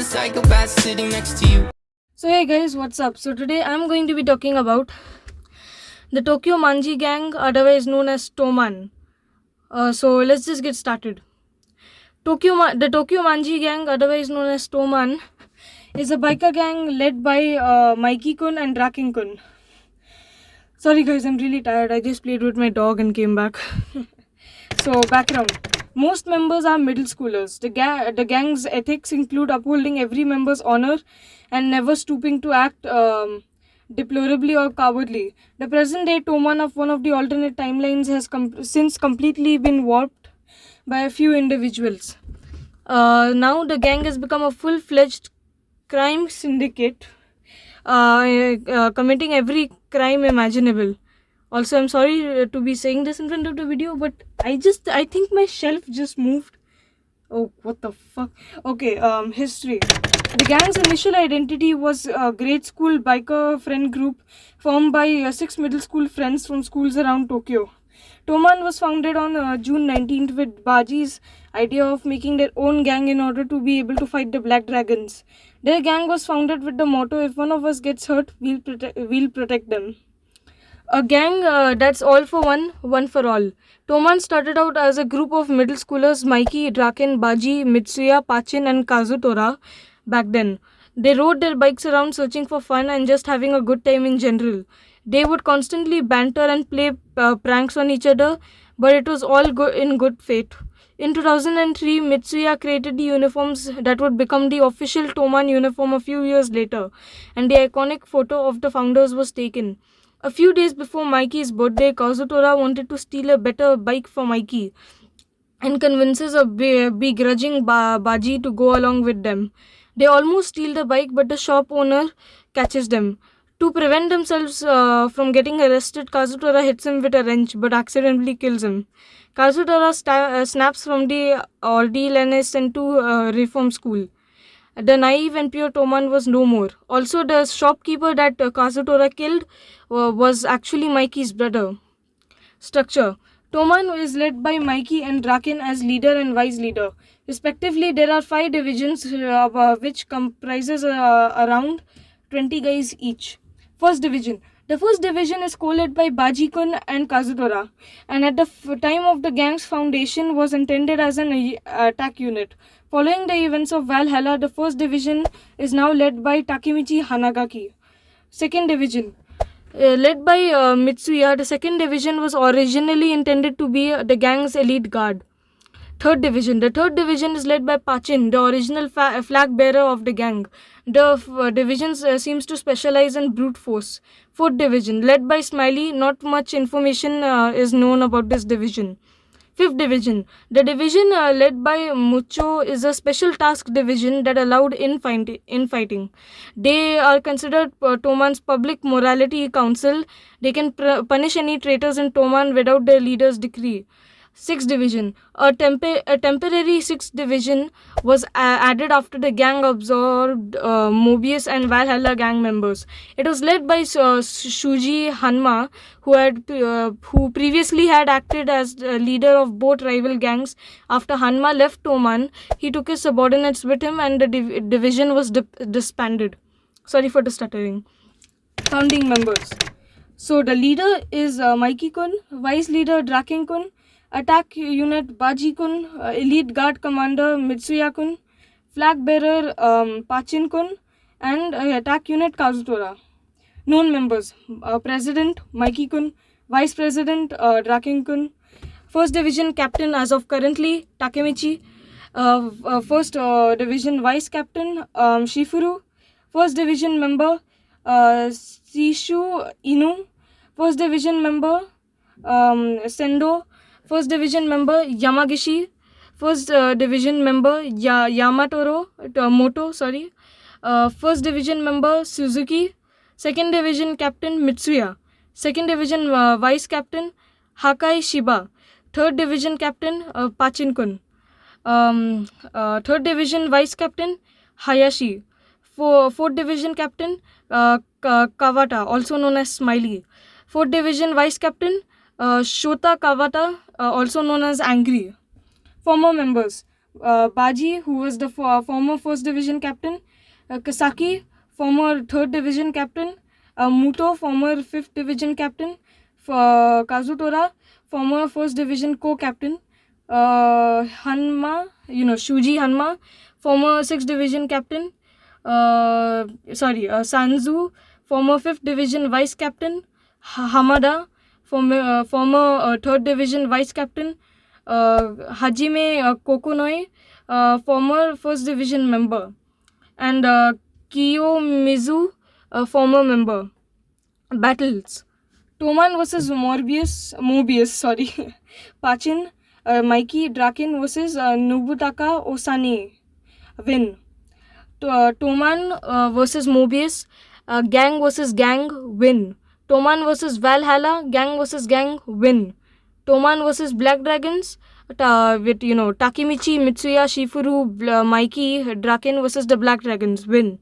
psychopath sitting next to you. So hey guys, what's up? So today I'm going to be talking about the Tokyo Manji gang, otherwise known as Toman. So let's just get started. The Tokyo Manji gang, otherwise known as Toman, is a biker gang led by Mikey-kun and Draken-kun. Sorry guys, I'm really tired. I just played with my dog and came back. So background. Most members are middle schoolers. The gang's ethics include upholding every member's honor and never stooping to act deplorably or cowardly. The present-day Toman of one of the alternate timelines has since completely been warped by a few individuals. Now the gang has become a full-fledged crime syndicate, committing every crime imaginable. Also, I'm sorry to be saying this in front of the video, but I think my shelf just moved. Oh, what the fuck? Okay, history. The gang's initial identity was a grade school biker friend group formed by 6 middle school friends from schools around Tokyo. Toman was founded on June 19th with Baji's idea of making their own gang in order to be able to fight the Black Dragons. Their gang was founded with the motto, if one of us gets hurt, we'll protect them. A gang that's all for one for all. Toman started out as a group of middle schoolers, Mikey, Draken, Baji, Mitsuya, Pachin and Kazutora back then. They rode their bikes around searching for fun and just having a good time in general. They would constantly banter and play pranks on each other, but it was all in good faith. In 2003, Mitsuya created the uniforms that would become the official Toman uniform a few years later, and the iconic photo of the founders was taken. A few days before Mikey's birthday, Kazutora wanted to steal a better bike for Mikey and convinces a begrudging Baji to go along with them. They almost steal the bike, but the shop owner catches them. To prevent themselves from getting arrested, Kazutora hits him with a wrench but accidentally kills him. Kazutora snaps from the ordeal and is sent to reform school. The naive and pure Toman was no more. Also, the shopkeeper that Kazutora killed was actually Mikey's brother. Structure. Toman is led by Mikey and Draken as leader and vice leader. Respectively, there are 5 divisions which comprises around 20 guys each. First division. The first division is co-led by Baji-kun and Kazutora, and at the time of the gang's foundation was intended as an attack unit. Following the events of Valhalla, the first division is now led by Takemichi Hanagaki. Second division. Led by Mitsuya, the second division was originally intended to be the gang's elite guard. Third division. The third division is led by Pachin, the original flag bearer of the gang. The division seems to specialize in brute force. Fourth division, led by Smiley. Not much information is known about this division. Fifth division. The division led by Mucho is a special task division that allowed infighting. They are considered Toman's public morality council. They can punish any traitors in Toman without their leader's decree. Sixth division. A temporary sixth division was added after the gang absorbed Mobius and Valhalla gang members. It was led by Shuji Hanma, who previously had acted as leader of both rival gangs. After Hanma left Toman, he took his subordinates with him, and the division was disbanded. Sorry for the stuttering. Founding members. So the leader is Mikey-kun, vice leader Draken-kun, attack unit Baji-kun, elite guard commander Mitsuya-kun, flag bearer Pachin-kun, and attack unit Kazutora. Known members: President Mikey-kun, Vice President Draken-kun, First Division Captain as of currently Takemichi, First Division Vice Captain Shifuru, First Division member Shishu Inu, First Division member Sendo, First Division member Yamagishi, First Division member Moto, First Division member Suzuki, Second Division Captain Mitsuya, Second Division Vice Captain Hakai Shiba, Third Division Captain Pachin-kun, Third Division Vice Captain Hayashi, Fourth Division Captain Kawata, also known as Smiley, Fourth Division Vice Captain Shota Kawata, also known as Angry. Former members: Baji, who was the former 1st Division captain. Kasaki, former 3rd Division captain. Muto, former 5th Division captain. Kazutora, former 1st Division co-captain. Hanma, Shuji Hanma, former 6th Division captain. Sanzu, former 5th Division vice captain. Hamada, former 3rd Division vice captain. Hajime Kokonoi, former 1st Division member. And Kiyomizu, former member. Battles: Toman versus Mobius, Pachin, Mikey Draken versus Nobutaka Osane. Win. Toman versus Mobius, Gang versus Gang. Win. Toman versus Valhalla, Gang versus Gang. Win. Toman versus Black Dragons, with Takemichi, Mitsuya, Shifuru, Mikey, Draken versus the Black Dragons. Win.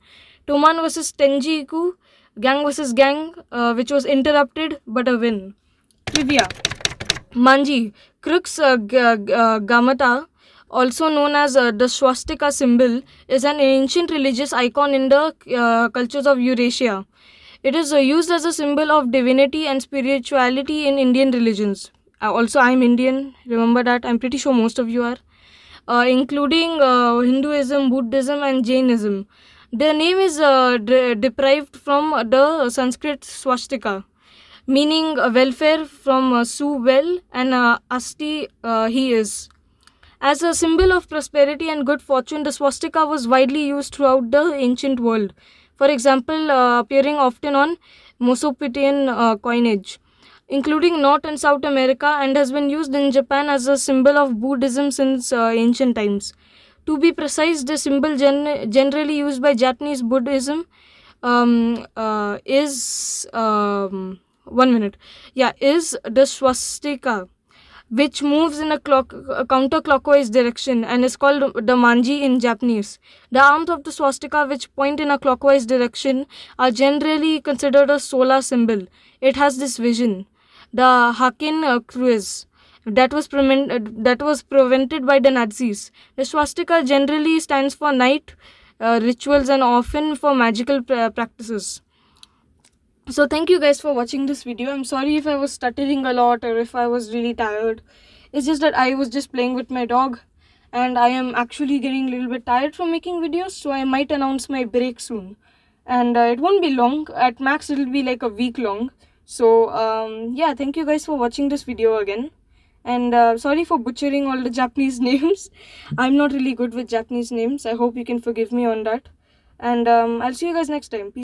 Toman versus Tenjiku, Gang versus Gang, which was interrupted, but a win. Trivia: Manji, Crux Gamata, also known as the swastika symbol, is an ancient religious icon in the cultures of Eurasia. It is used as a symbol of divinity and spirituality in Indian religions. Also, I'm Indian, remember that. I'm pretty sure most of you are. Including Hinduism, Buddhism and Jainism. The name is deprived from the Sanskrit swastika, meaning welfare, from Su well, and Asti he is. As a symbol of prosperity and good fortune, the swastika was widely used throughout the ancient world. For example, appearing often on Mesopotamian coinage, including North and South America, and has been used in Japan as a symbol of Buddhism since ancient times. To be precise, the symbol generally used by Japanese Buddhism is is the swastika, which moves in a counterclockwise direction and is called the manji in Japanese. The arms of the swastika, which point in a clockwise direction, are generally considered a solar symbol. It has this vision. The Haken cruise that was prevented by the Nazis. The swastika generally stands for night rituals and often for magical practices. So thank you guys for watching this video. I'm sorry if I was stuttering a lot or if I was really tired. It's just that I was just playing with my dog and I am actually getting a little bit tired from making videos, so I might announce my break soon. And it won't be long. At max it'll be like a week long. So yeah, thank you guys for watching this video again. And sorry for butchering all the Japanese names. I'm not really good with Japanese names. I hope you can forgive me on that. And I'll see you guys next time. Peace.